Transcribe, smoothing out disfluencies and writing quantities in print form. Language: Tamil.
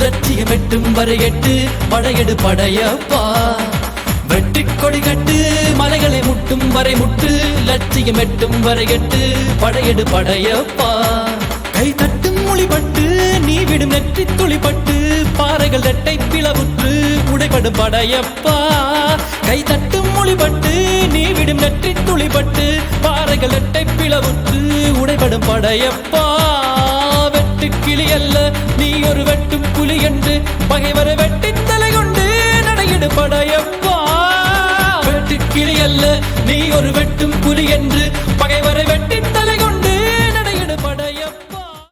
லட்சியம் எட்டும் வரை எட்டு படையெடு படையப்பா வெட்டி கொடி கட்டு மலைகளை முட்டும் வரை முட்டு லட்சியம் எட்டும் வரை எட்டு படையெடு படையப்பா கை தட்டும் மொழிபட்டு நீ விடும் நெற்றி துளிப்பட்டு பாறைகள் ரெட்டை பிளவுற்று உடைபடும் படையப்பா கை தட்டும் மொழிபட்டு நீ விடும் நெற்றி துளிப்பட்டு பாறைகள் ரெட்டை பிளவுற்று உடைபடும் படையப்பா வெட்டு கிளி அல்ல நீ ஒரு வெட்டும் புலி என்று பகைவரை வெட்டி தலை கொண்டு நடையிடு படையப்பா வெட்டு கிளி அல்ல நீ ஒரு வெட்டும் புலி என்று பகை